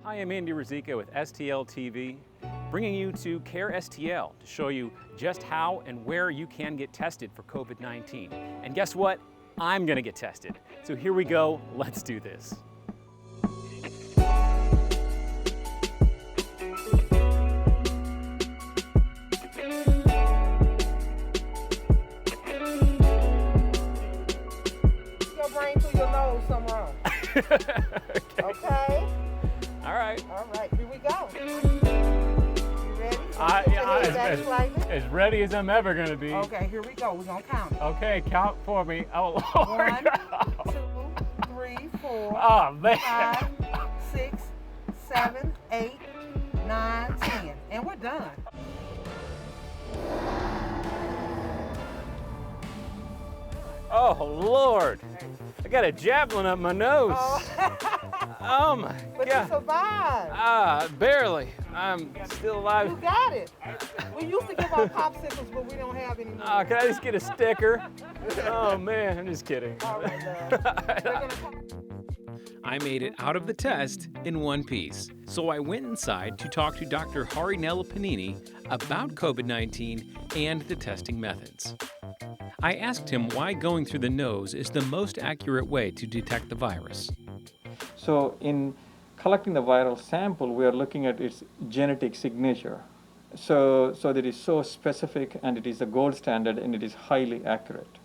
Hi, I'm Andy Ruzicka with STL TV, bringing you to Care STL to show you just how and where you can get tested for COVID-19. And guess what? I'm gonna get tested. So here we go, let's do this. Your brain through your nose, something wrong. Okay. All right. All right, here we go. You ready? As ready as I'm ever gonna be. Okay, here we go. We're gonna count it. Okay, count for me. Oh, Lord. 1, 2, 3, 4, Oh, man. 5, 6, 7, 8, 9, 10. And we're done. Oh, Lord. I got a javelin up my nose. Oh my But God. you survived. Barely. I'm still alive. You got it. We used to give out popsicles, but we don't have any more. Can I just get a sticker? Oh man, I'm just kidding. All right, love. We're gonna I made it out of the test in one piece. So I went inside to talk to Dr. Nallapaneni about COVID-19 and the testing methods. I asked him why going through the nose is the most accurate way to detect the virus. So in collecting the viral sample, we are looking at its genetic signature. So that is so specific, and it is the gold standard, and it is highly accurate.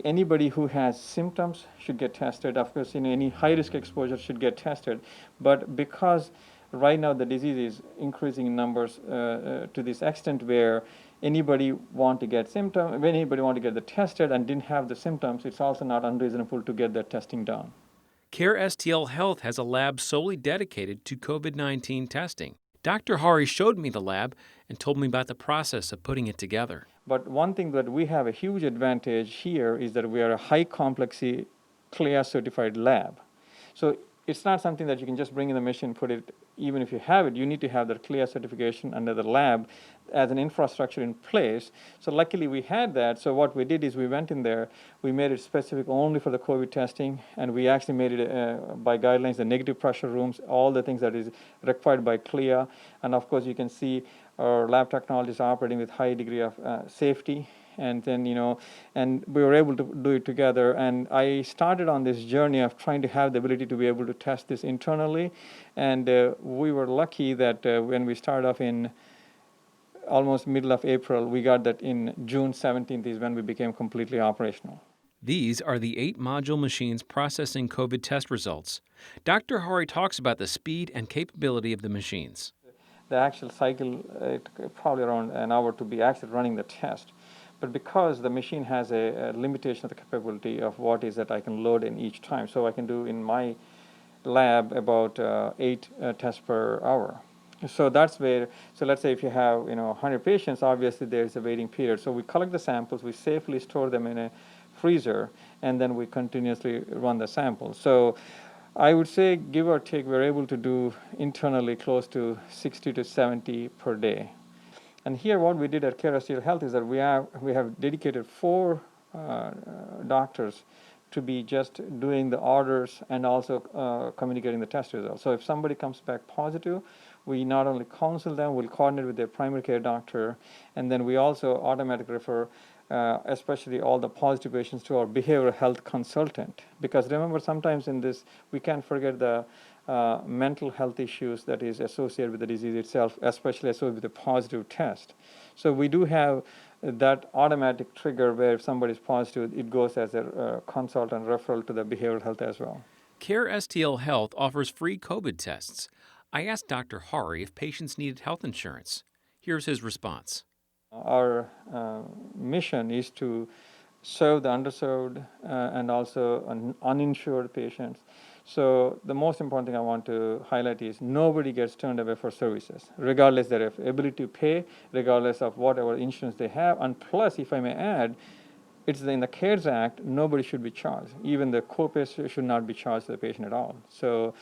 Anybody who has symptoms should get tested. Of course, any high-risk exposure should get tested. But because right now the disease is increasing in numbers to this extent where anybody want to get the tested and didn't have the symptoms, it's also not unreasonable to get that testing done. Care STL Health has a lab solely dedicated to COVID-19 testing. Dr. Hari showed me the lab and told me about the process of putting it together. But one thing that we have a huge advantage here is that we are a high complexity CLIA certified lab. So it's not something that you can just bring in the machine, put it, even if you have it, you need to have that CLIA certification under the lab as an infrastructure in place. So luckily we had that. So what we did is we went in there, we made it specific only for the COVID testing, and we actually made it by guidelines, the negative pressure rooms, all the things that is required by CLIA. And of course you can see our lab technologists operating with high degree of safety. And then, and we were able to do it together. And I started on this journey of trying to have the ability to be able to test this internally. And we were lucky that when we started off in almost middle of April, we got that in June 17th is when we became completely operational. These are the 8-module machines processing COVID test results. Dr. Hari talks about the speed and capability of the machines. The actual cycle, it probably around an hour to be actually running the test. But because the machine has a limitation of the capability of what is that I can load in each time, so I can do in my lab about 8 tests per hour. So that's where, so let's say if you have 100 patients, obviously there's a waiting period. So we collect the samples, we safely store them in a freezer, and then we continuously run the samples. So I would say, give or take, we're able to do internally close to 60 to 70 per day. And here what we did at Care STL Health is that we have dedicated 4 doctors to be just doing the orders and also communicating the test results. So if somebody comes back positive, we not only counsel them, we'll coordinate with their primary care doctor, and then we also automatically refer especially all the positive patients to our behavioral health consultant. Because remember, sometimes in this, we can't forget the mental health issues that is associated with the disease itself, especially associated with a positive test. So we do have that automatic trigger where if somebody is positive, it goes as a consult and referral to the behavioral health as well. Care STL Health offers free COVID tests. I asked Dr. Hari if patients needed health insurance. Here's his response. Our mission is to serve the underserved and also uninsured patients. So the most important thing I want to highlight is nobody gets turned away for services, regardless of their ability to pay, regardless of whatever insurance they have. And plus, if I may add, it's in the CARES Act, nobody should be charged. Even the co-pays should not be charged to the patient at all. So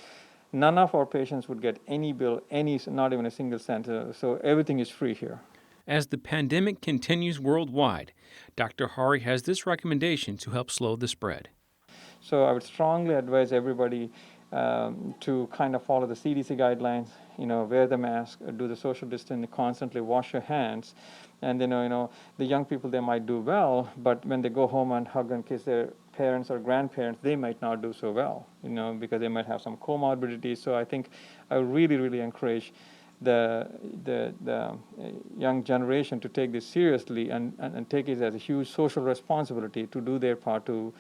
none of our patients would get any bill, not even a single cent. So everything is free here. As the pandemic continues worldwide, Dr. Hari has this recommendation to help slow the spread. So I would strongly advise everybody to kind of follow the CDC guidelines, wear the mask, do the social distancing, constantly wash your hands. And then, the young people, they might do well, but when they go home and hug and kiss their parents or grandparents, they might not do so well, because they might have some comorbidities. So I think I really, really encourage the young generation to take this seriously and take it as a huge social responsibility to do their part to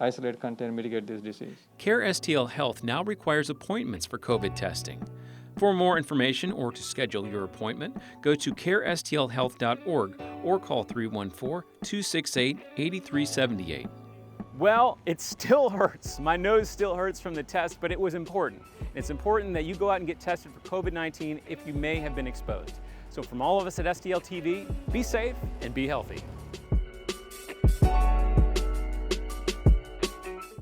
isolate, contain, mitigate this disease. Care STL Health now requires appointments for COVID testing. For more information or to schedule your appointment, go to carestlhealth.org or call 314-268-8378. Well, it still hurts. My nose still hurts from the test, but it was important. It's important that you go out and get tested for COVID-19 if you may have been exposed. So from all of us at STL TV, be safe and be healthy.